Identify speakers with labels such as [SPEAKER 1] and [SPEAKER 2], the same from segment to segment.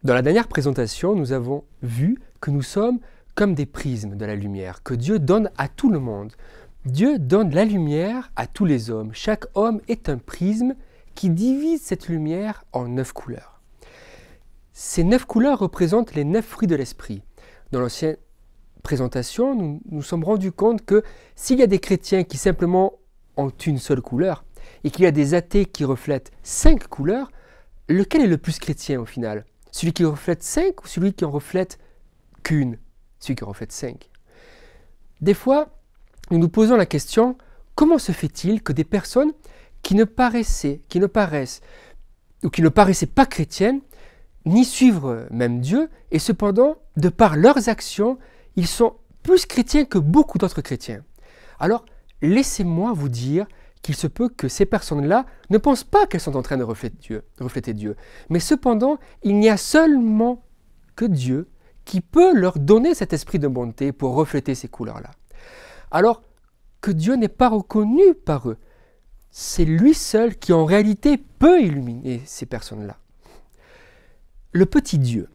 [SPEAKER 1] Dans la dernière présentation, nous avons vu que nous sommes comme des prismes de la lumière, que Dieu donne à tout le monde. Dieu donne la lumière à tous les hommes. Chaque homme est un prisme qui divise cette lumière en 9 couleurs. Ces 9 couleurs représentent les 9 fruits de l'esprit. Dans l'ancienne présentation, nous nous sommes rendus compte que s'il y a des chrétiens qui simplement ont une seule couleur et qu'il y a des athées qui reflètent 5 couleurs, lequel est le plus chrétien au final? Celui qui reflète 5 ou celui qui en reflète qu'une? Celui qui en reflète 5. Des fois, nous nous posons la question, comment se fait-il que des personnes qui ne paraissent pas chrétiennes, ni suivre même Dieu, et cependant, de par leurs actions, ils sont plus chrétiens que beaucoup d'autres chrétiens. Alors, laissez-moi vous dire qu'il se peut que ces personnes-là ne pensent pas qu'elles sont en train de refléter Dieu. Mais cependant, il n'y a seulement que Dieu qui peut leur donner cet esprit de bonté pour refléter ces couleurs-là. Alors que Dieu n'est pas reconnu par eux. C'est lui seul qui en réalité peut illuminer ces personnes-là. Le petit Dieu.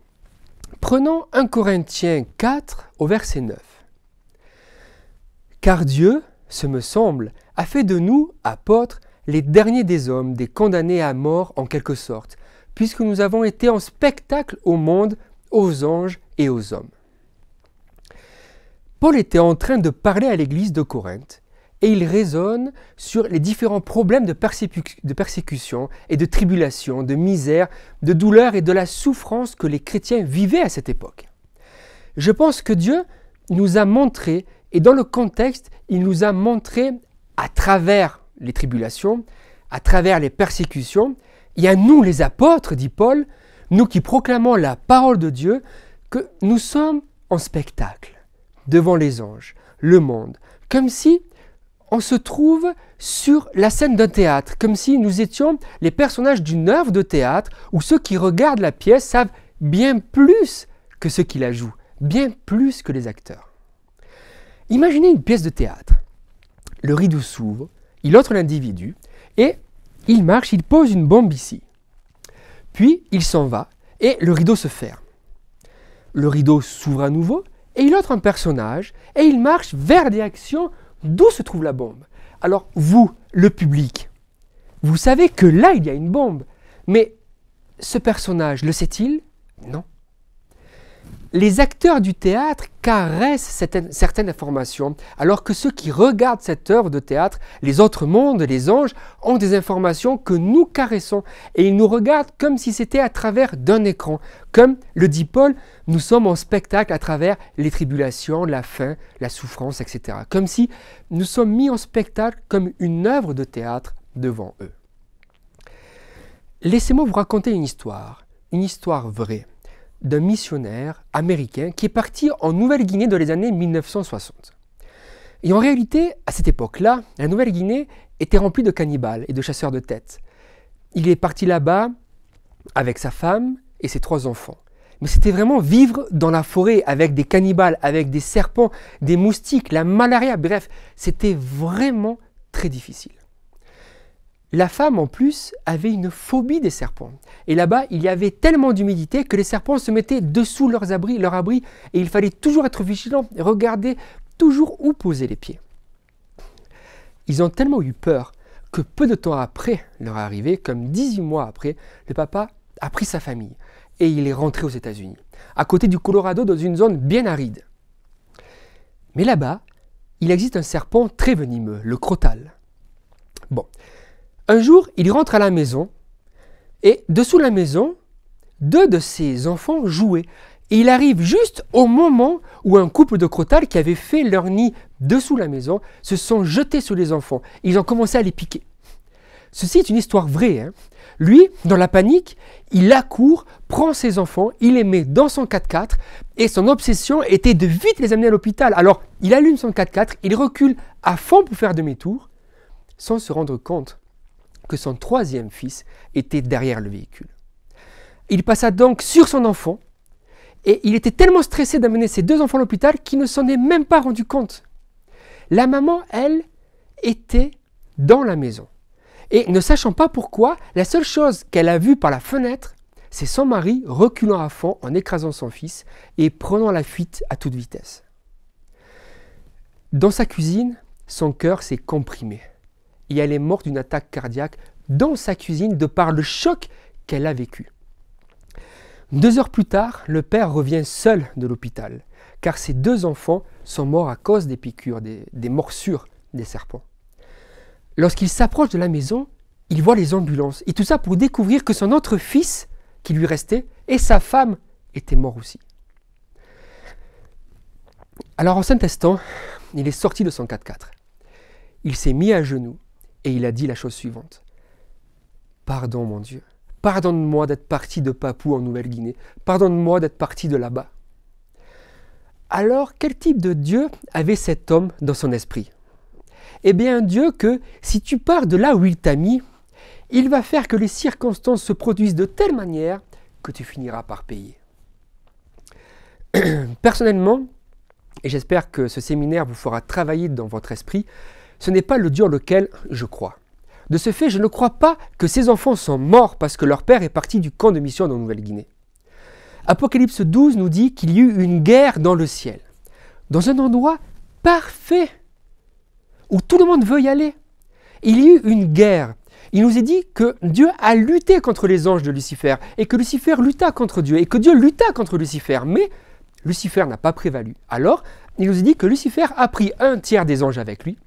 [SPEAKER 1] Prenons 1 Corinthiens 4 au verset 9. Car Dieu, ce me semble, a fait de nous, apôtres, les derniers des hommes, des condamnés à mort en quelque sorte, puisque nous avons été en spectacle au monde, aux anges et aux hommes. Paul était en train de parler à l'église de Corinthe et il raisonne sur les différents problèmes de persécution et de tribulation, de misère, de douleur et de la souffrance que les chrétiens vivaient à cette époque. Je pense que Dieu nous a montré, et dans le contexte, il nous a montré à travers les tribulations, à travers les persécutions, et à nous les apôtres, dit Paul, nous qui proclamons la parole de Dieu, que nous sommes en spectacle devant les anges, le monde, comme si on se trouve sur la scène d'un théâtre, comme si nous étions les personnages d'une œuvre de théâtre où ceux qui regardent la pièce savent bien plus que ceux qui la jouent, bien plus que les acteurs. Imaginez une pièce de théâtre. Le rideau s'ouvre, il entre l'individu et il marche, il pose une bombe ici. Puis il s'en va et le rideau se ferme. Le rideau s'ouvre à nouveau et il entre un personnage et il marche vers la direction d'où se trouve la bombe. Alors vous, le public, vous savez que là il y a une bombe, mais ce personnage, le sait-il? Non. Les acteurs du théâtre caressent certaines informations, alors que ceux qui regardent cette œuvre de théâtre, les autres mondes, les anges, ont des informations que nous caressons. Et ils nous regardent comme si c'était à travers d'un écran. Comme le dit Paul, nous sommes en spectacle à travers les tribulations, la faim, la souffrance, etc. Comme si nous sommes mis en spectacle comme une œuvre de théâtre devant eux. Laissez-moi vous raconter une histoire vraie, d'un missionnaire américain qui est parti en Nouvelle-Guinée dans les années 1960. Et en réalité, à cette époque-là, la Nouvelle-Guinée était remplie de cannibales et de chasseurs de têtes. Il est parti là-bas avec sa femme et ses 3 enfants. Mais c'était vraiment vivre dans la forêt avec des cannibales, avec des serpents, des moustiques, la malaria, bref, c'était vraiment très difficile. La femme, en plus, avait une phobie des serpents. Et là-bas, il y avait tellement d'humidité que les serpents se mettaient dessous leur abri, et il fallait toujours être vigilant et regarder toujours où poser les pieds. Ils ont tellement eu peur que peu de temps après leur arrivée, comme 18 mois après, le papa a pris sa famille et il est rentré aux États-Unis, à côté du Colorado, dans une zone bien aride. Mais là-bas, il existe un serpent très venimeux, le crotal. Bon. Un jour, il rentre à la maison et dessous la maison, 2 de ses enfants jouaient. Et il arrive juste au moment où un couple de crotales qui avait fait leur nid dessous la maison se sont jetés sur les enfants. Ils ont commencé à les piquer. Ceci est une histoire vraie, hein. Lui, dans la panique, il accourt, prend ses enfants, il les met dans son 4x4 et son obsession était de vite les amener à l'hôpital. Alors, il allume son 4x4, il recule à fond pour faire demi-tour sans se rendre compte que son 3e fils était derrière le véhicule. Il passa donc sur son enfant et il était tellement stressé d'amener ses 2 enfants à l'hôpital qu'il ne s'en est même pas rendu compte. La maman, elle, était dans la maison. Et ne sachant pas pourquoi, la seule chose qu'elle a vue par la fenêtre, c'est son mari reculant à fond en écrasant son fils et prenant la fuite à toute vitesse. Dans sa cuisine, son cœur s'est comprimé et elle est morte d'une attaque cardiaque dans sa cuisine de par le choc qu'elle a vécu. 2 heures plus tard, le père revient seul de l'hôpital car ses 2 enfants sont morts à cause des piqûres, des morsures des serpents. Lorsqu'il s'approche de la maison, il voit les ambulances et tout ça pour découvrir que son autre fils qui lui restait et sa femme étaient morts aussi. Alors en cet instant, il est sorti de son 4x4. Il s'est mis à genoux et il a dit la chose suivante. « Pardon mon Dieu, pardonne-moi d'être parti de Papou en Nouvelle-Guinée, pardonne-moi d'être parti de là-bas. » Alors quel type de Dieu avait cet homme dans son esprit? Eh bien un Dieu que si tu pars de là où il t'a mis, il va faire que les circonstances se produisent de telle manière que tu finiras par payer. Personnellement, et j'espère que ce séminaire vous fera travailler dans votre esprit, ce n'est pas le Dieu auquel je crois. De ce fait, je ne crois pas que ces enfants sont morts parce que leur père est parti du camp de mission en Nouvelle-Guinée. Apocalypse 12 nous dit qu'il y eut une guerre dans le ciel, dans un endroit parfait, où tout le monde veut y aller. Il y eut une guerre. Il nous est dit que Dieu a lutté contre les anges de Lucifer, et que Lucifer lutta contre Dieu, et que Dieu lutta contre Lucifer, mais Lucifer n'a pas prévalu. Alors, il nous est dit que Lucifer a pris 1/3 des anges avec lui,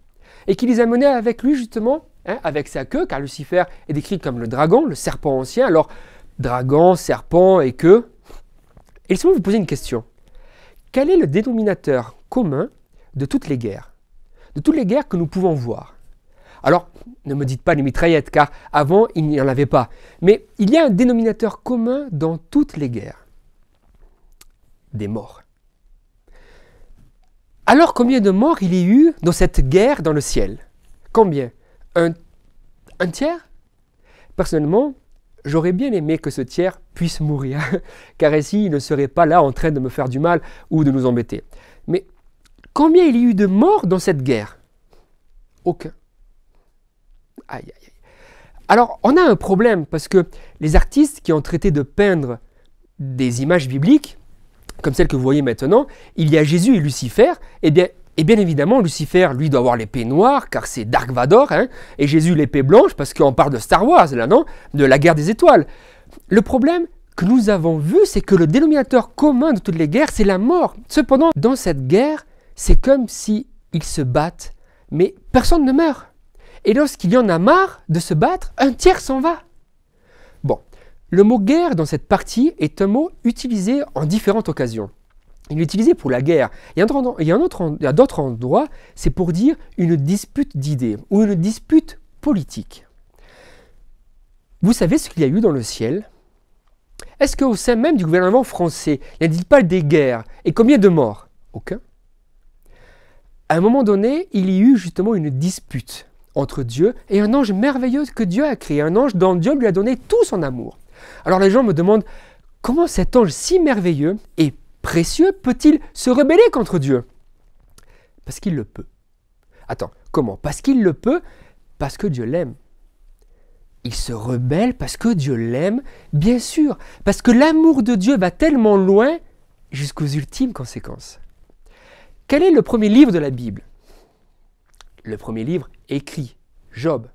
[SPEAKER 1] et qu'il les a menés avec lui justement, avec sa queue, car Lucifer est décrit comme le dragon, le serpent ancien. Alors, dragon, serpent et queue. Et laissez-moi vous poser une question. Quel est le dénominateur commun de toutes les guerres? De toutes les guerres que nous pouvons voir? Alors, ne me dites pas les mitraillettes, car avant, il n'y en avait pas. Mais il y a un dénominateur commun dans toutes les guerres. Des morts. Alors, combien de morts il y a eu dans cette guerre dans le ciel? Combien? Un tiers? Personnellement, j'aurais bien aimé que ce tiers puisse mourir, car ainsi il ne serait pas là en train de me faire du mal ou de nous embêter. Mais combien il y a eu de morts dans cette guerre? Aucun. Aïe, aïe, aïe. Alors, on a un problème, parce que les artistes qui ont traité de peindre des images bibliques, comme celle que vous voyez maintenant, il y a Jésus et Lucifer, et bien évidemment, Lucifer, lui, doit avoir l'épée noire, car c'est Dark Vador, et Jésus l'épée blanche, parce qu'on parle de Star Wars, là, non? De la guerre des étoiles. Le problème que nous avons vu, c'est que le dénominateur commun de toutes les guerres, c'est la mort. Cependant, dans cette guerre, c'est comme s'ils se battent, mais personne ne meurt. Et lorsqu'il y en a marre de se battre, 1/3 s'en va. Bon, le mot guerre dans cette partie est un mot utilisé en différentes occasions. Il est utilisé pour la guerre. Il y a d'autres endroits, c'est pour dire une dispute d'idées ou une dispute politique. Vous savez ce qu'il y a eu dans le ciel? Est-ce qu'au sein même du gouvernement français, il n'y a pas des guerres? Et combien de morts? Aucun. À un moment donné, il y a eu justement une dispute entre Dieu et un ange merveilleux que Dieu a créé, un ange dont Dieu lui a donné tout son amour. Alors les gens me demandent, comment cet ange si merveilleux et précieux peut-il se rebeller contre Dieu? Parce qu'il le peut. Attends, comment? Parce qu'il le peut, parce que Dieu l'aime. Il se rebelle parce que Dieu l'aime, bien sûr, parce que l'amour de Dieu va tellement loin jusqu'aux ultimes conséquences. Quel est le premier livre de la Bible? Le premier livre écrit, Job.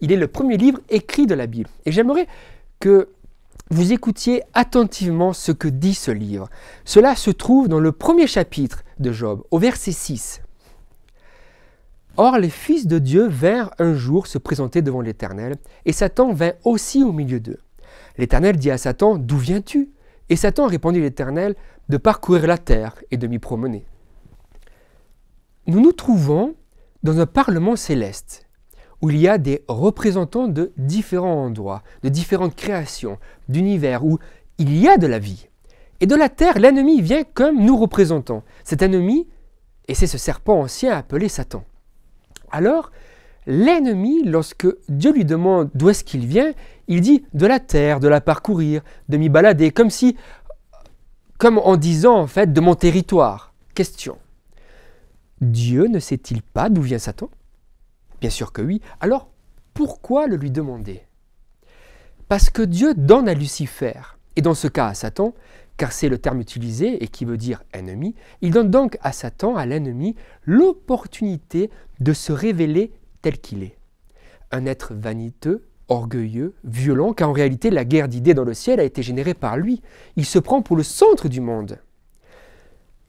[SPEAKER 1] Il est le premier livre écrit de la Bible. Et j'aimerais que vous écoutiez attentivement ce que dit ce livre. Cela se trouve dans le premier chapitre de Job, au verset 6. Or, les fils de Dieu vinrent un jour se présenter devant l'Éternel, et Satan vint aussi au milieu d'eux. L'Éternel dit à Satan, « D'où viens-tu » Et Satan répondit à l'Éternel, « De parcourir la terre et de m'y promener. » Nous nous trouvons dans un parlement céleste, où il y a des représentants de différents endroits, de différentes créations, d'univers, où il y a de la vie. Et de la terre, l'ennemi vient comme nous représentons. Cet ennemi, et c'est ce serpent ancien appelé Satan. Alors, l'ennemi, lorsque Dieu lui demande d'où est-ce qu'il vient, il dit de la terre, de la parcourir, de m'y balader, comme en disant en fait de mon territoire. Question. Dieu ne sait-il pas d'où vient Satan? Bien sûr que oui. Alors, pourquoi le lui demander? Parce que Dieu donne à Lucifer et dans ce cas à Satan, car c'est le terme utilisé et qui veut dire ennemi, il donne donc à Satan, à l'ennemi, l'opportunité de se révéler tel qu'il est. Un être vaniteux, orgueilleux, violent, car en réalité la guerre d'idées dans le ciel a été générée par lui. Il se prend pour le centre du monde.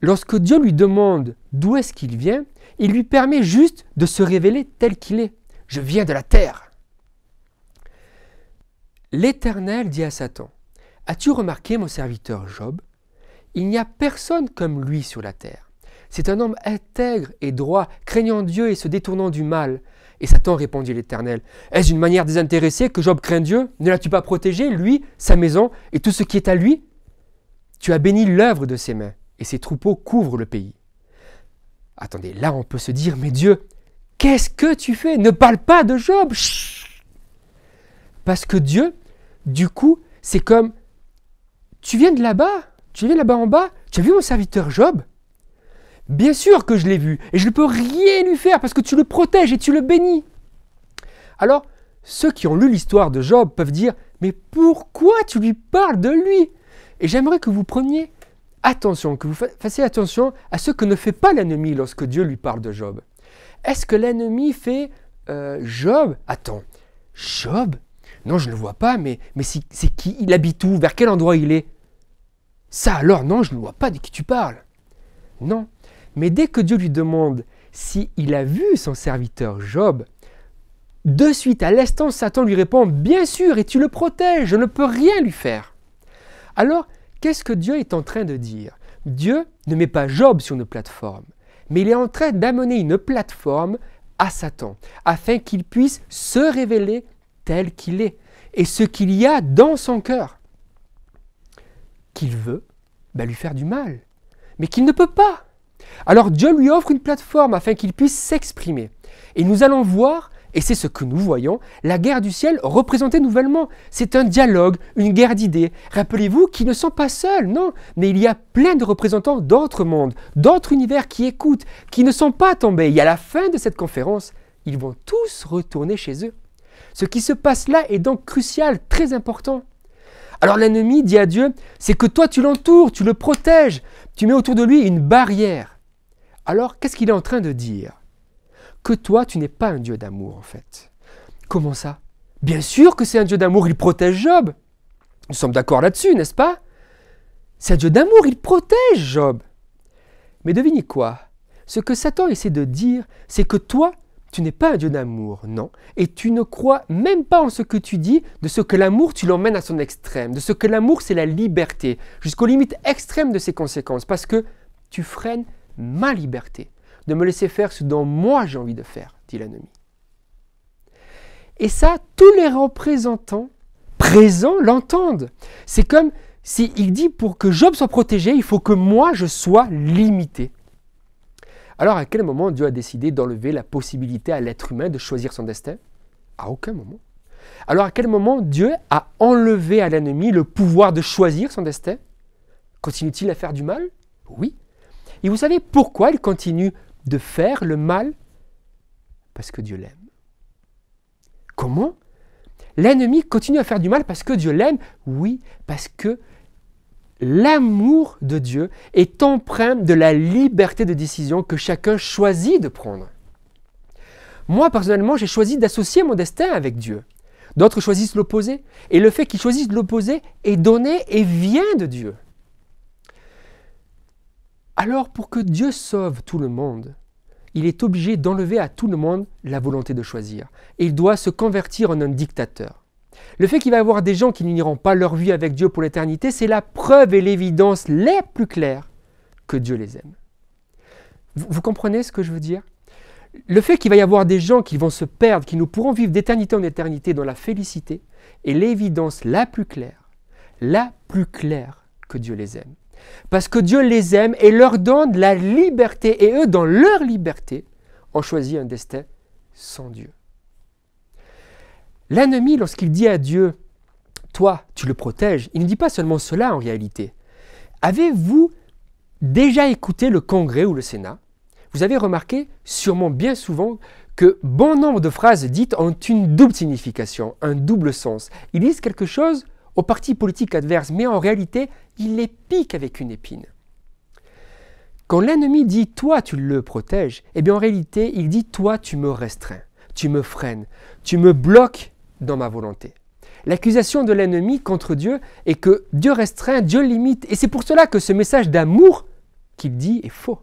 [SPEAKER 1] Lorsque Dieu lui demande d'où est-ce qu'il vient, il lui permet juste de se révéler tel qu'il est. Je viens de la terre. L'Éternel dit à Satan, as-tu remarqué mon serviteur Job? Il n'y a personne comme lui sur la terre. C'est un homme intègre et droit, craignant Dieu et se détournant du mal. Et Satan répondit à l'Éternel, est-ce une manière désintéressée que Job craint Dieu? Ne l'as-tu pas protégé, lui, sa maison et tout ce qui est à lui? Tu as béni l'œuvre de ses mains, et ses troupeaux couvrent le pays. Attendez, là on peut se dire, mais Dieu, qu'est-ce que tu fais? Ne parle pas de Job. Chut. Parce que Dieu, du coup, c'est comme, tu viens là-bas en bas, tu as vu mon serviteur Job? Bien sûr que je l'ai vu, et je ne peux rien lui faire parce que tu le protèges et tu le bénis. Alors, ceux qui ont lu l'histoire de Job peuvent dire, mais pourquoi tu lui parles de lui? Et j'aimerais que vous preniez attention, que vous fassiez attention à ce que ne fait pas l'ennemi lorsque Dieu lui parle de Job. Est-ce que l'ennemi fait Job? Attends, Job? Non, je ne le vois pas, mais c'est qui? Il habite où? Vers quel endroit il est? Ça alors, non, je ne vois pas de qui tu parles. Non, mais dès que Dieu lui demande s'il a vu son serviteur Job, de suite, à l'instant, Satan lui répond, bien sûr, et tu le protèges, je ne peux rien lui faire. Alors, qu'est-ce que Dieu est en train de dire? Dieu ne met pas Job sur une plateforme, mais il est en train d'amener une plateforme à Satan, afin qu'il puisse se révéler tel qu'il est, et ce qu'il y a dans son cœur, qu'il veut lui faire du mal, mais qu'il ne peut pas. Alors Dieu lui offre une plateforme afin qu'il puisse s'exprimer. Et nous allons voir, et c'est ce que nous voyons, la guerre du ciel représentée nouvellement. C'est un dialogue, une guerre d'idées. Rappelez-vous qu'ils ne sont pas seuls, non, mais il y a plein de représentants d'autres mondes, d'autres univers qui écoutent, qui ne sont pas tombés. Et à la fin de cette conférence, ils vont tous retourner chez eux. Ce qui se passe là est donc crucial, très important. Alors l'ennemi dit à Dieu, c'est que toi tu l'entoures, tu le protèges, tu mets autour de lui une barrière. Alors qu'est-ce qu'il est en train de dire? Que toi tu n'es pas un Dieu d'amour en fait. Comment ça? Bien sûr que c'est un Dieu d'amour, il protège Job. Nous sommes d'accord là-dessus, n'est-ce pas? C'est un Dieu d'amour, il protège Job. Mais devinez quoi? Ce que Satan essaie de dire, c'est que toi, tu n'es pas un Dieu d'amour, non. Et tu ne crois même pas en ce que tu dis, de ce que l'amour, tu l'emmènes à son extrême, de ce que l'amour, c'est la liberté, jusqu'aux limites extrêmes de ses conséquences, parce que tu freines ma liberté, de me laisser faire ce dont moi j'ai envie de faire, dit l'ennemi. Et ça, tous les représentants présents l'entendent. C'est comme s'il dit, pour que Job soit protégé, il faut que moi, je sois limité. Alors, à quel moment Dieu a décidé d'enlever la possibilité à l'être humain de choisir son destin? À aucun moment. Alors, à quel moment Dieu a enlevé à l'ennemi le pouvoir de choisir son destin? Continue-t-il à faire du mal? Oui. Et vous savez pourquoi il continue de faire le mal? Parce que Dieu l'aime. Comment? L'ennemi continue à faire du mal parce que Dieu l'aime? Oui, parce que l'amour de Dieu est empreint de la liberté de décision que chacun choisit de prendre. Moi, personnellement, j'ai choisi d'associer mon destin avec Dieu. D'autres choisissent l'opposé. Et le fait qu'ils choisissent l'opposé est donné et vient de Dieu. Alors, pour que Dieu sauve tout le monde, il est obligé d'enlever à tout le monde la volonté de choisir. Et il doit se convertir en un dictateur. Le fait qu'il va y avoir des gens qui n'uniront pas leur vie avec Dieu pour l'éternité, c'est la preuve et l'évidence les plus claires que Dieu les aime. Vous comprenez ce que je veux dire? Le fait qu'il va y avoir des gens qui vont se perdre, qui nous pourront vivre d'éternité en éternité dans la félicité, est l'évidence la plus claire que Dieu les aime. Parce que Dieu les aime et leur donne la liberté, et eux, dans leur liberté, ont choisi un destin sans Dieu. L'ennemi, lorsqu'il dit à Dieu, toi, tu le protèges, il ne dit pas seulement cela en réalité. Avez-vous déjà écouté le Congrès ou le Sénat? Vous avez remarqué, sûrement bien souvent, que bon nombre de phrases dites ont une double signification, un double sens. Ils disent quelque chose au parti politique adverse, mais en réalité, il les pique avec une épine. Quand l'ennemi dit « toi, tu le protèges », eh bien en réalité, il dit « toi, tu me restreins, tu me freines, tu me bloques dans ma volonté ». L'accusation de l'ennemi contre Dieu est que Dieu restreint, Dieu limite, et c'est pour cela que ce message d'amour qu'il dit est faux.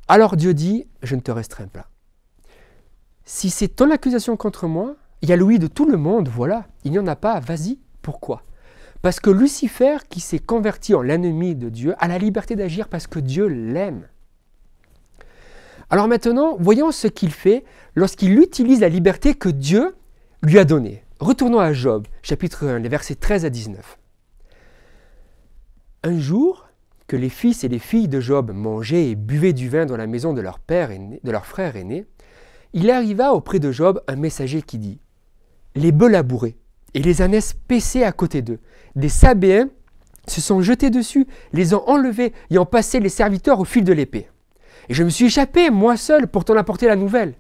[SPEAKER 1] Alors Dieu dit « je ne te restreins pas ». Si c'est ton accusation contre moi, il y a l'ouïe de tout le monde, voilà, il n'y en a pas, vas-y, pourquoi ? Parce que Lucifer, qui s'est converti en l'ennemi de Dieu, a la liberté d'agir parce que Dieu l'aime. Alors maintenant, voyons ce qu'il fait lorsqu'il utilise la liberté que Dieu lui a donnée. Retournons à Job, chapitre 1, les versets 13 à 19. Un jour, que les fils et les filles de Job mangeaient et buvaient du vin dans la maison de leur père aîné, de leur frère aîné, il arriva auprès de Job un messager qui dit « Les bœufs labouraient et les ânesses paissaient à côté d'eux. Des Sabéens se sont jetés dessus, les ont enlevés et ont passé les serviteurs au fil de l'épée. Et je me suis échappé, moi seul, pour t'en apporter la nouvelle. »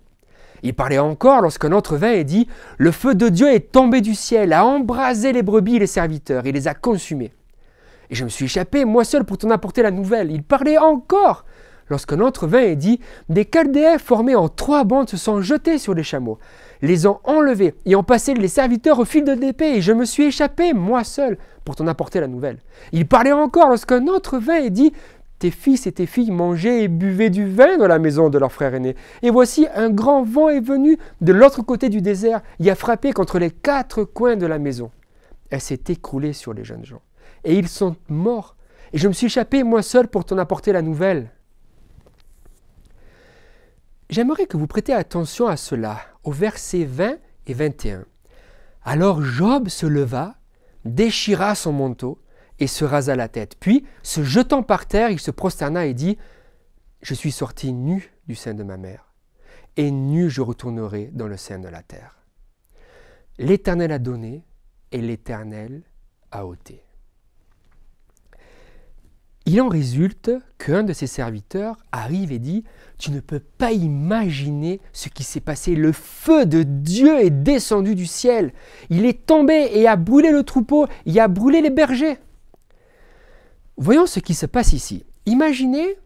[SPEAKER 1] Il parlait encore lorsqu'un autre vint et dit « Le feu de Dieu est tombé du ciel, a embrasé les brebis et les serviteurs, et les a consumés. » Et je me suis échappé, moi seul, pour t'en apporter la nouvelle. Il parlait encore lorsqu'un autre vint et dit « Des Chaldéens formés en 3 bandes se sont jetés sur les chameaux, les ont enlevés et ont passé les serviteurs au fil de l'épée, et je me suis échappé, moi seul, pour t'en apporter la nouvelle. » Il parlait encore lorsqu'un autre vint et dit « Tes fils et tes filles mangeaient et buvaient du vin dans la maison de leur frère aîné. Et voici, un grand vent est venu de l'autre côté du désert, y a frappé contre les 4 coins de la maison. Elle s'est écroulée sur les jeunes gens. Et ils sont morts. Et je me suis échappé, moi seul, pour t'en apporter la nouvelle. » J'aimerais que vous prêtiez attention à cela, au versets 20 et 21. Alors Job se leva, déchira son manteau et se rasa la tête. Puis, se jetant par terre, il se prosterna et dit « Je suis sorti nu du sein de ma mère, et nu je retournerai dans le sein de la terre. L'Éternel a donné, et l'Éternel a ôté. » Il en résulte qu'un de ses serviteurs arrive et dit « Tu ne peux pas imaginer ce qui s'est passé. Le feu de Dieu est descendu du ciel. Il est tombé et a brûlé le troupeau, il a brûlé les bergers. » Voyons ce qui se passe ici. Imaginez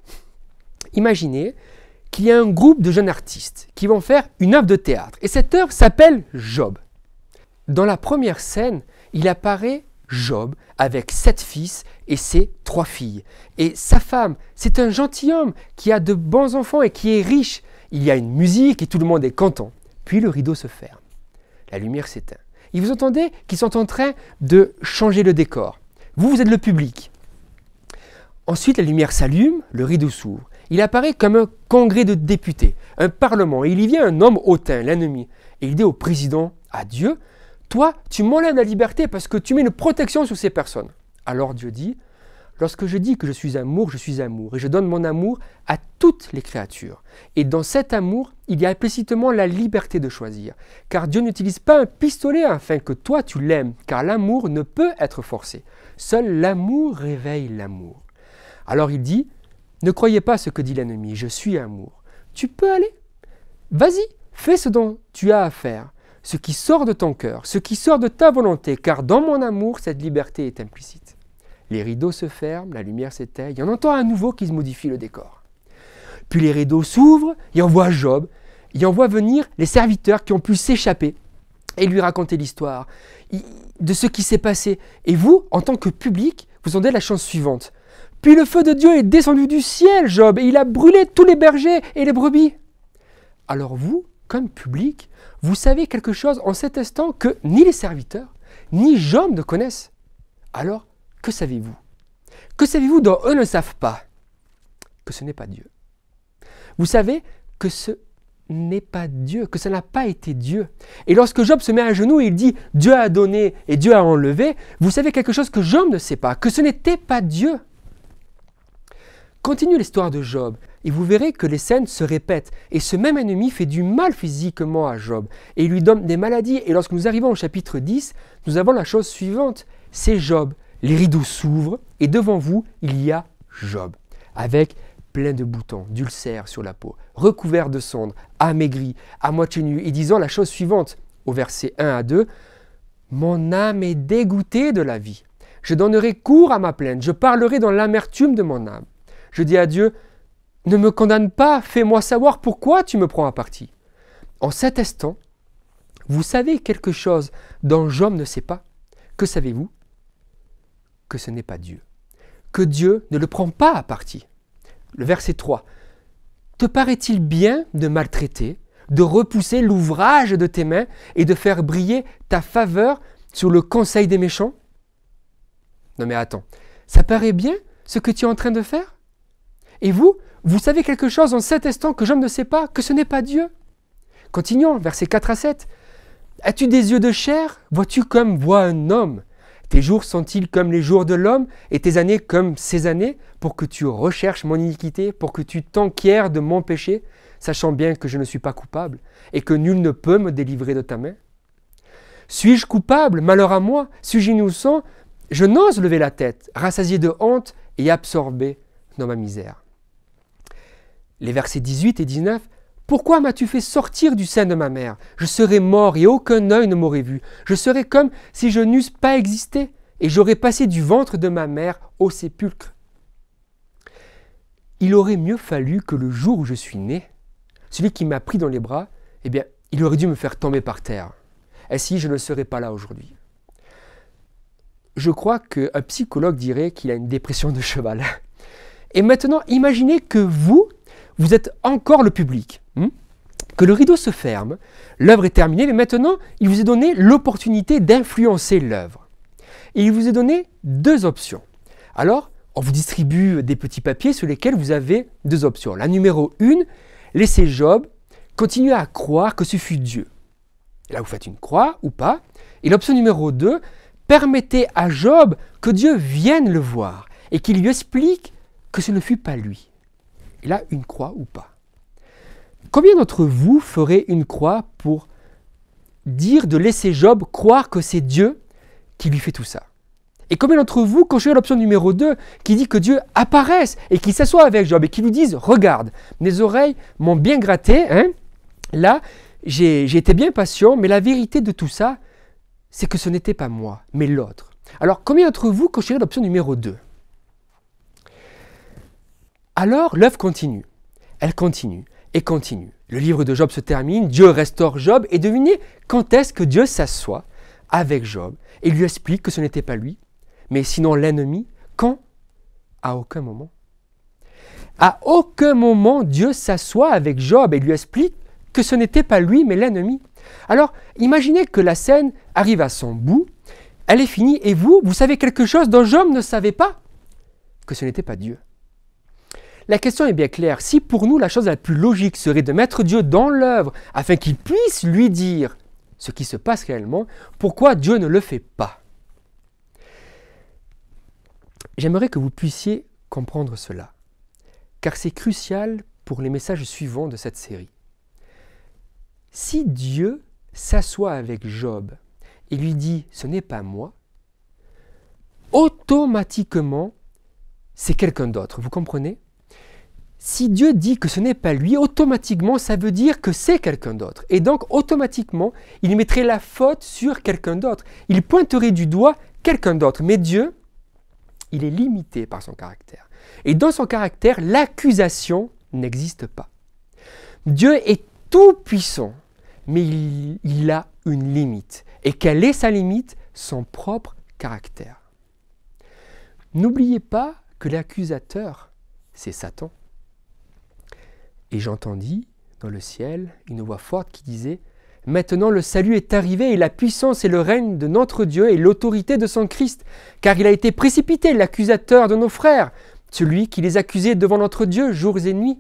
[SPEAKER 1] qu'il y a un groupe de jeunes artistes qui vont faire une œuvre de théâtre. Et cette œuvre s'appelle Job. Dans la première scène, il apparaît Job avec 7 fils et ses 3 filles. Et sa femme, c'est un gentilhomme qui a de bons enfants et qui est riche. Il y a une musique et tout le monde est content. Puis le rideau se ferme. La lumière s'éteint. Et vous entendez qu'ils sont en train de changer le décor. Vous êtes le public. Ensuite, la lumière s'allume, le rideau s'ouvre. Il apparaît comme un congrès de députés, un parlement. Et il y vient un homme hautain, l'ennemi. Et il dit au président, à Dieu, « Toi, tu m'enlèves la liberté parce que tu mets une protection sur ces personnes. » Alors Dieu dit, « Lorsque je dis que je suis amour, et je donne mon amour à toutes les créatures. Et dans cet amour, il y a implicitement la liberté de choisir. Car Dieu n'utilise pas un pistolet afin que toi tu l'aimes, car l'amour ne peut être forcé. Seul l'amour réveille l'amour. » Alors il dit, « Ne croyez pas ce que dit l'ennemi, je suis amour. Tu peux aller. Vas-y, fais ce dont tu as à faire. Ce qui sort de ton cœur, ce qui sort de ta volonté, car dans mon amour, cette liberté est implicite. » Les rideaux se ferment, la lumière s'éteint, et on entend à nouveau qu'il se modifie le décor. Puis les rideaux s'ouvrent, et on voit Job, et on voit venir les serviteurs qui ont pu s'échapper et lui raconter l'histoire de ce qui s'est passé. Et vous, en tant que public, vous entendez la chance suivante. « Puis le feu de Dieu est descendu du ciel, Job, et il a brûlé tous les bergers et les brebis. » Alors vous, comme public, vous savez quelque chose en cet instant que ni les serviteurs, ni Job ne connaissent. Alors, que savez-vous? Que savez-vous dont eux ne savent pas? Que ce n'est pas Dieu. Vous savez que ce n'est pas Dieu, que ça n'a pas été Dieu. Et lorsque Job se met à genoux et il dit « Dieu a donné et Dieu a enlevé », vous savez quelque chose que Job ne sait pas, que ce n'était pas Dieu. Continuez l'histoire de Job et vous verrez que les scènes se répètent et ce même ennemi fait du mal physiquement à Job et il lui donne des maladies. Et lorsque nous arrivons au chapitre 10, nous avons la chose suivante. C'est Job. Les rideaux s'ouvrent et devant vous, il y a Job avec plein de boutons, d'ulcères sur la peau, recouvert de cendres, amaigri, à moitié nu et disant la chose suivante au verset 1 à 2. Mon âme est dégoûtée de la vie. Je donnerai cours à ma plainte. Je parlerai dans l'amertume de mon âme. Je dis à Dieu, ne me condamne pas, fais-moi savoir pourquoi tu me prends à partie. En cet instant, vous savez quelque chose dont Job ne sait pas. Que savez-vous? Que ce n'est pas Dieu. Que Dieu ne le prend pas à partie. Le verset 3. Te paraît-il bien de maltraiter, de repousser l'ouvrage de tes mains et de faire briller ta faveur sur le conseil des méchants? Non mais attends, ça paraît bien ce que tu es en train de faire? Et vous, vous savez quelque chose en cet instant que Job ne sait pas, que ce n'est pas Dieu? Continuons, versets 4 à 7. As-tu des yeux de chair? Vois-tu comme voit un homme? Tes jours sont-ils comme les jours de l'homme et tes années comme ses années, pour que tu recherches mon iniquité, pour que tu t'enquières de mon péché, sachant bien que je ne suis pas coupable et que nul ne peut me délivrer de ta main? Suis-je coupable? Malheur à moi! Suis-je innocent? Je n'ose lever la tête, rassasié de honte et absorbé dans ma misère. Les versets 18 et 19. Pourquoi m'as-tu fait sortir du sein de ma mère? Je serais mort et aucun œil ne m'aurait vu. Je serais comme si je n'eusse pas existé et j'aurais passé du ventre de ma mère au sépulcre. Il aurait mieux fallu que le jour où je suis né, celui qui m'a pris dans les bras, eh bien, il aurait dû me faire tomber par terre. Ainsi, je ne serais pas là aujourd'hui. Je crois qu'un psychologue dirait qu'il a une dépression de cheval. Et maintenant, imaginez que vous êtes encore le public, que le rideau se ferme, l'œuvre est terminée, mais maintenant, il vous est donné l'opportunité d'influencer l'œuvre. Et il vous est donné deux options. Alors, on vous distribue des petits papiers sur lesquels vous avez deux options. La numéro 1, laissez Job continuer à croire que ce fut Dieu. Et là, vous faites une croix ou pas. Et l'option numéro 2, permettez à Job que Dieu vienne le voir et qu'il lui explique que ce ne fut pas lui. Et là, une croix ou pas. Combien d'entre vous feraient une croix pour dire de laisser Job croire que c'est Dieu qui lui fait tout ça? Et combien d'entre vous cocherez l'option numéro 2 qui dit que Dieu apparaisse et qu'il s'assoit avec Job et qu'il lui dise « Regarde, mes oreilles m'ont bien gratté, hein? Là, j'ai été bien patient, mais la vérité de tout ça, c'est que ce n'était pas moi, mais l'autre. » Alors, combien d'entre vous cocherez l'option numéro 2? Alors, l'œuvre continue. Elle continue et continue. Le livre de Job se termine, Dieu restaure Job et devinez quand est-ce que Dieu s'assoit avec Job et lui explique que ce n'était pas lui, mais sinon l'ennemi. Quand? À aucun moment. À aucun moment, Dieu s'assoit avec Job et lui explique que ce n'était pas lui, mais l'ennemi. Alors, imaginez que la scène arrive à son bout, elle est finie, et vous savez quelque chose dont Job ne savait pas, que ce n'était pas Dieu. La question est bien claire. Si pour nous, la chose la plus logique serait de mettre Dieu dans l'œuvre afin qu'il puisse lui dire ce qui se passe réellement, pourquoi Dieu ne le fait pas? J'aimerais que vous puissiez comprendre cela, car c'est crucial pour les messages suivants de cette série. Si Dieu s'assoit avec Job et lui dit « ce n'est pas moi », automatiquement, c'est quelqu'un d'autre. Vous comprenez? Si Dieu dit que ce n'est pas lui, automatiquement, ça veut dire que c'est quelqu'un d'autre. Et donc, automatiquement, il mettrait la faute sur quelqu'un d'autre. Il pointerait du doigt quelqu'un d'autre. Mais Dieu, il est limité par son caractère. Et dans son caractère, l'accusation n'existe pas. Dieu est tout puissant, mais il a une limite. Et quelle est sa limite? Son propre caractère. N'oubliez pas que l'accusateur, c'est Satan. Et j'entendis dans le ciel une voix forte qui disait « Maintenant le salut est arrivé et la puissance et le règne de notre Dieu et l'autorité de son Christ, car il a été précipité l'accusateur de nos frères, celui qui les accusait devant notre Dieu jours et nuits. »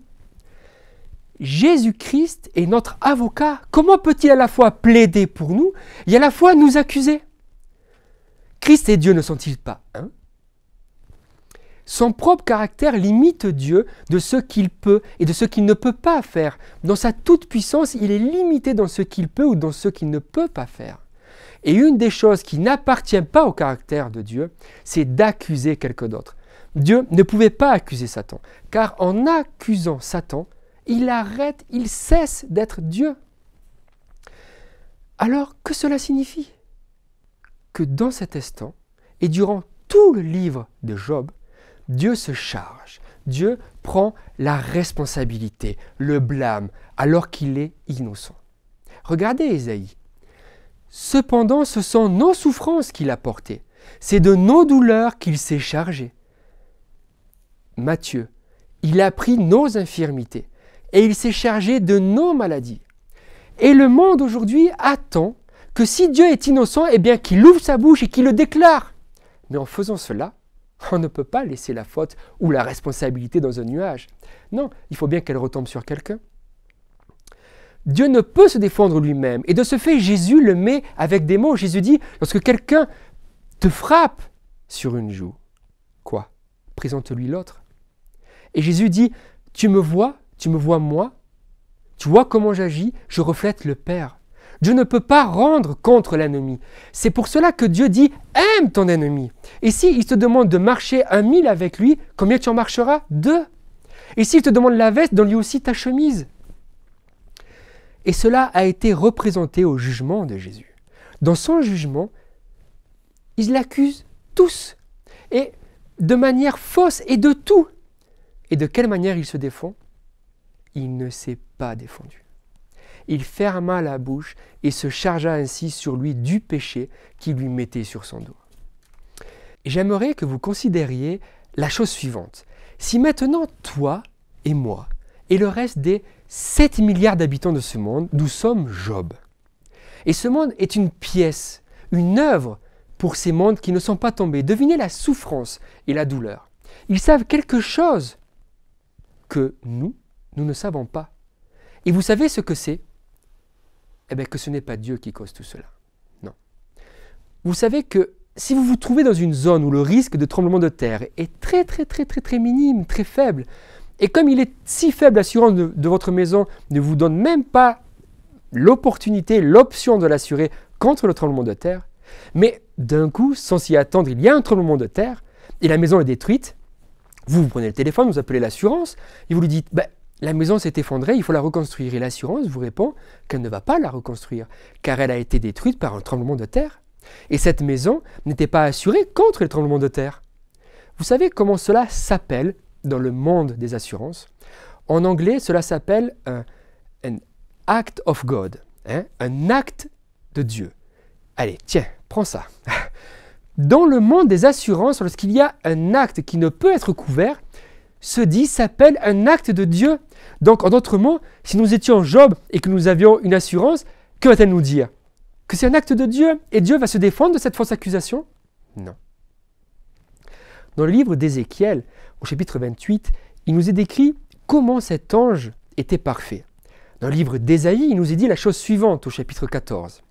[SPEAKER 1] Jésus-Christ est notre avocat. Comment peut-il à la fois plaider pour nous et à la fois nous accuser? Christ et Dieu ne sont-ils pas un? Son propre caractère limite Dieu de ce qu'il peut et de ce qu'il ne peut pas faire. Dans sa toute-puissance, il est limité dans ce qu'il peut ou dans ce qu'il ne peut pas faire. Et une des choses qui n'appartient pas au caractère de Dieu, c'est d'accuser quelqu'un d'autre. Dieu ne pouvait pas accuser Satan, car en accusant Satan, il cesse d'être Dieu. Alors, que cela signifie? que dans cet instant, et durant tout le livre de Job, Dieu se charge, Dieu prend la responsabilité, le blâme, alors qu'il est innocent. Regardez Ésaïe. Cependant, ce sont nos souffrances qu'il a portées, c'est de nos douleurs qu'il s'est chargé. Matthieu, il a pris nos infirmités et il s'est chargé de nos maladies. Et le monde aujourd'hui attend que si Dieu est innocent, eh bien qu'il ouvre sa bouche et qu'il le déclare. Mais en faisant cela, on ne peut pas laisser la faute ou la responsabilité dans un nuage. Non, il faut bien qu'elle retombe sur quelqu'un. Dieu ne peut se défendre lui-même. Et de ce fait, Jésus le met avec des mots. Jésus dit, lorsque quelqu'un te frappe sur une joue, quoi? Présente-lui l'autre. Et Jésus dit, tu me vois moi, tu vois comment j'agis, je reflète le Père. Dieu ne peut pas rendre contre l'ennemi. C'est pour cela que Dieu dit, aime ton ennemi. Et s'il te demande de marcher 1 mille avec lui, combien tu en marcheras? 2. Et s'il te demande la veste, donne-lui aussi ta chemise. Et cela a été représenté au jugement de Jésus. Dans son jugement, ils l'accusent tous, et de manière fausse et de tout. Et de quelle manière il se défend? Il ne s'est pas défendu. Il ferma la bouche et se chargea ainsi sur lui du péché qui lui mettait sur son dos. J'aimerais que vous considériez la chose suivante. Si maintenant toi et moi et le reste des 7 milliards d'habitants de ce monde, nous sommes Job. Et ce monde est une pièce, une œuvre pour ces mondes qui ne sont pas tombés. Devinez la souffrance et la douleur. Ils savent quelque chose que nous ne savons pas. Et vous savez ce que c'est? Eh bien que ce n'est pas Dieu qui cause tout cela. Non. Vous savez que si vous vous trouvez dans une zone où le risque de tremblement de terre est très minime, très faible, et comme il est si faible, l'assurance de votre maison ne vous donne même pas l'opportunité, l'option de l'assurer contre le tremblement de terre, mais d'un coup, sans s'y attendre, il y a un tremblement de terre et la maison est détruite, vous prenez le téléphone, vous appelez l'assurance et vous lui dites la maison s'est effondrée, il faut la reconstruire. Et l'assurance vous répond qu'elle ne va pas la reconstruire car elle a été détruite par un tremblement de terre. Et cette maison n'était pas assurée contre les tremblements de terre. Vous savez comment cela s'appelle dans le monde des assurances? En anglais, cela s'appelle un act of God, un acte de Dieu. Allez, tiens, prends ça. Dans le monde des assurances, lorsqu'il y a un acte qui ne peut être couvert, s'appelle un acte de Dieu. Donc, en d'autres mots, si nous étions Job et que nous avions une assurance, que va-t-elle nous dire? Que c'est un acte de Dieu et Dieu va se défendre de cette fausse accusation? Non. Dans le livre d'Ézéchiel, au chapitre 28, il nous est décrit comment cet ange était parfait. Dans le livre d'Ésaïe, il nous est dit la chose suivante au chapitre 14.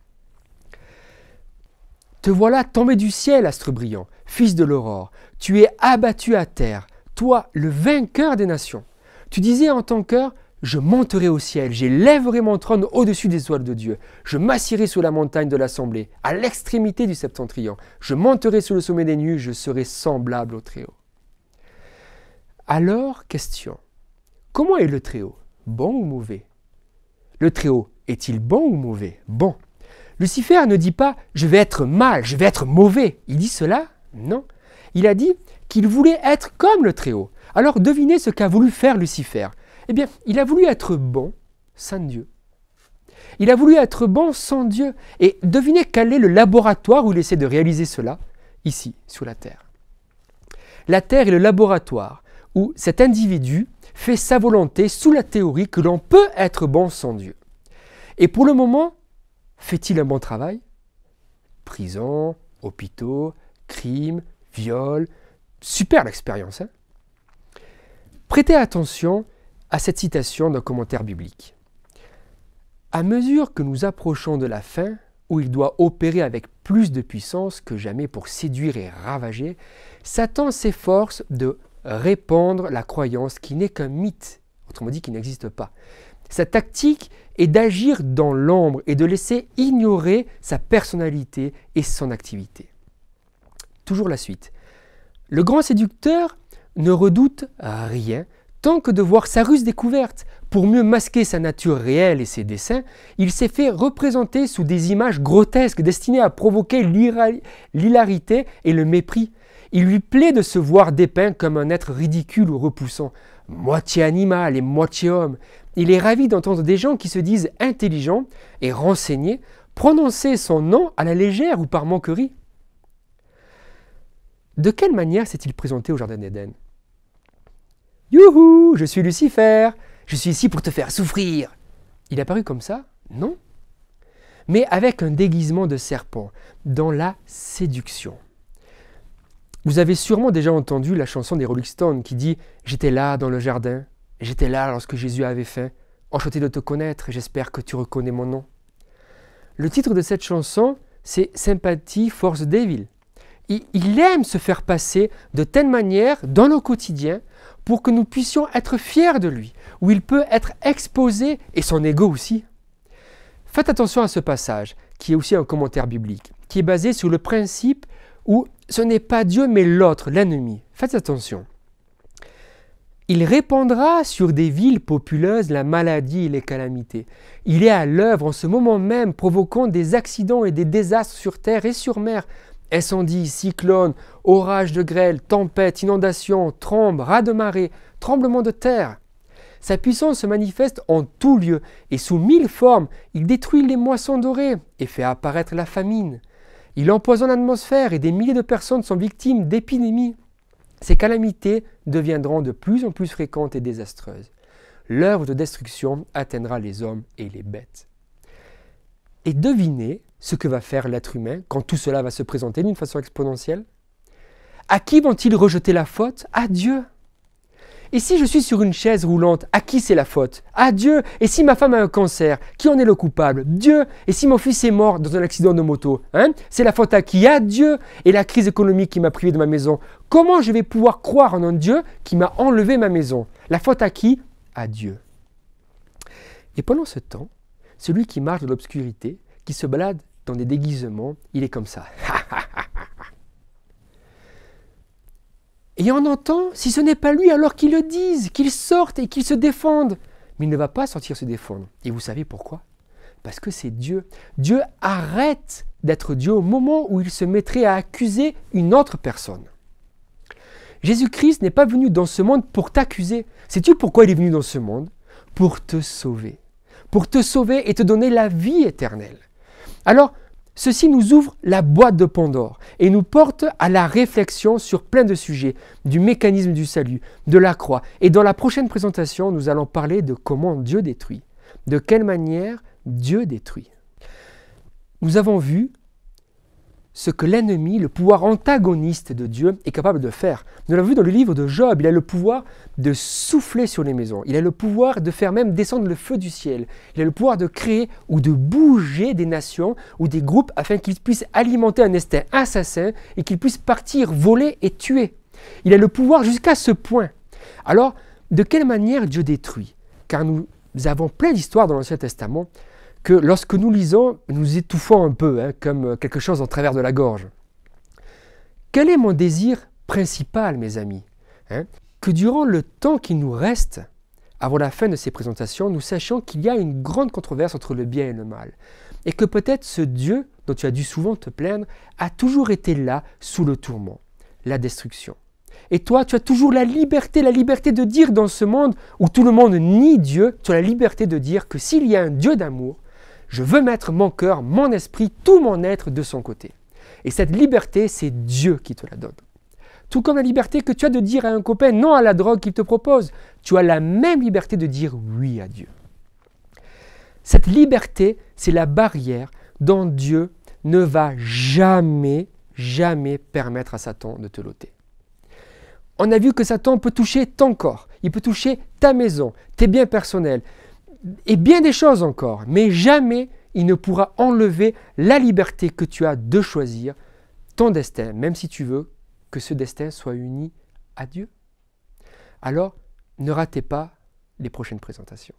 [SPEAKER 1] Te voilà tombé du ciel, astre brillant, fils de l'aurore. Tu es abattu à terre, toi, le vainqueur des nations. Tu disais en ton cœur, je monterai au ciel, j'élèverai mon trône au-dessus des étoiles de Dieu. Je m'assirai sur la montagne de l'assemblée, à l'extrémité du septentrion. Je monterai sur le sommet des nues, je serai semblable au Très-Haut. Alors, question, comment est le Très-Haut? Bon ou mauvais? Le Très-Haut est-il bon ou mauvais? Bon. Lucifer ne dit pas « je vais être mal, je vais être mauvais ». Il dit cela? Non. Il a dit qu'il voulait être comme le Très-Haut. Alors devinez ce qu'a voulu faire Lucifer. Eh bien, il a voulu être bon sans Dieu. Il a voulu être bon sans Dieu. Et devinez quel est le laboratoire où il essaie de réaliser cela? Ici, sur la Terre. La Terre est le laboratoire où cet individu fait sa volonté sous la théorie que l'on peut être bon sans Dieu. Et pour le moment, fait-il un bon travail? Prison, hôpitaux, crimes, viols. Super l'expérience. Prêtez attention à cette citation d'un commentaire biblique. À mesure que nous approchons de la fin, où il doit opérer avec plus de puissance que jamais pour séduire et ravager, Satan s'efforce de répandre la croyance qui n'est qu'un mythe, autrement dit qui n'existe pas. Sa tactique est d'agir dans l'ombre et de laisser ignorer sa personnalité et son activité. Toujours la suite. Le grand séducteur ne redoute rien Tant que de voir sa ruse découverte, pour mieux masquer sa nature réelle et ses desseins, il s'est fait représenter sous des images grotesques destinées à provoquer l'hilarité et le mépris. Il lui plaît de se voir dépeint comme un être ridicule ou repoussant, moitié animal et moitié homme. Il est ravi d'entendre des gens qui se disent intelligents et renseignés prononcer son nom à la légère ou par moquerie. De quelle manière s'est-il présenté au Jardin d'Éden? Youhou, je suis Lucifer, je suis ici pour te faire souffrir. Il est apparu comme ça? Non. Mais avec un déguisement de serpent, dans la séduction. Vous avez sûrement déjà entendu la chanson des Rolling Stones qui dit « J'étais là dans le jardin, j'étais là lorsque Jésus avait faim. Enchanté de te connaître, j'espère que tu reconnais mon nom. » Le titre de cette chanson, c'est « Sympathy for the Devil ». Il aime se faire passer de telle manière dans nos quotidiens pour que nous puissions être fiers de lui, où il peut être exposé, et son ego aussi. Faites attention à ce passage, qui est aussi un commentaire biblique, qui est basé sur le principe où ce n'est pas Dieu mais l'autre, l'ennemi. Faites attention. Il répandra sur des villes populeuses la maladie et les calamités. Il est à l'œuvre en ce moment même, provoquant des accidents et des désastres sur terre et sur mer. Incendies, cyclones, orages de grêle, tempêtes, inondations, trombes, raz de marée, tremblements de terre. Sa puissance se manifeste en tout lieu et sous 1000 formes. Il détruit les moissons dorées et fait apparaître la famine. Il empoisonne l'atmosphère et des milliers de personnes sont victimes d'épidémies. Ces calamités deviendront de plus en plus fréquentes et désastreuses. L'œuvre de destruction atteindra les hommes et les bêtes. Et devinez ce que va faire l'être humain quand tout cela va se présenter d'une façon exponentielle. À qui vont-ils rejeter la faute? À Dieu. Et si je suis sur une chaise roulante, à qui c'est la faute? À Dieu. Et si ma femme a un cancer, qui en est le coupable? Dieu. Et si mon fils est mort dans un accident de moto, c'est la faute à qui? À Dieu. Et la crise économique qui m'a privé de ma maison, comment je vais pouvoir croire en un Dieu qui m'a enlevé ma maison? La faute à qui? À Dieu. Et pendant ce temps, celui qui marche dans l'obscurité, qui se balade dans des déguisements, il est comme ça. Et on entend, si ce n'est pas lui, alors qu'il le dise, qu'il sorte et qu'il se défende. Mais il ne va pas sortir se défendre. Et vous savez pourquoi? Parce que c'est Dieu. Dieu arrête d'être Dieu au moment où il se mettrait à accuser une autre personne. Jésus-Christ n'est pas venu dans ce monde pour t'accuser. Sais-tu pourquoi il est venu dans ce monde? Pour te sauver. Pour te sauver et te donner la vie éternelle. Alors, ceci nous ouvre la boîte de Pandore et nous porte à la réflexion sur plein de sujets, du mécanisme du salut, de la croix. Et dans la prochaine présentation, nous allons parler de comment Dieu détruit. De quelle manière Dieu détruit. Nous avons vu ce que l'ennemi, le pouvoir antagoniste de Dieu, est capable de faire. Nous l'avons vu dans le livre de Job, il a le pouvoir de souffler sur les maisons. Il a le pouvoir de faire même descendre le feu du ciel. Il a le pouvoir de créer ou de bouger des nations ou des groupes afin qu'ils puissent alimenter un instinct assassin et qu'ils puissent partir, voler et tuer. Il a le pouvoir jusqu'à ce point. Alors, de quelle manière Dieu détruit? Car nous avons plein d'histoires dans l'Ancien Testament que lorsque nous lisons, nous étouffons un peu, comme quelque chose en travers de la gorge. Quel est mon désir principal, mes amis? Que durant le temps qui nous reste, avant la fin de ces présentations, nous sachions qu'il y a une grande controverse entre le bien et le mal. Et que peut-être ce Dieu, dont tu as dû souvent te plaindre, a toujours été là, sous le tourment, la destruction. Et toi, tu as toujours la liberté de dire dans ce monde où tout le monde nie Dieu, tu as la liberté de dire que s'il y a un Dieu d'amour, je veux mettre mon cœur, mon esprit, tout mon être de son côté. Et cette liberté, c'est Dieu qui te la donne. Tout comme la liberté que tu as de dire à un copain non à la drogue qu'il te propose, tu as la même liberté de dire oui à Dieu. Cette liberté, c'est la barrière dont Dieu ne va jamais, jamais permettre à Satan de te l'ôter. On a vu que Satan peut toucher ton corps, il peut toucher ta maison, tes biens personnels, et bien des choses encore, mais jamais il ne pourra enlever la liberté que tu as de choisir ton destin, même si tu veux que ce destin soit uni à Dieu. Alors, ne ratez pas les prochaines présentations.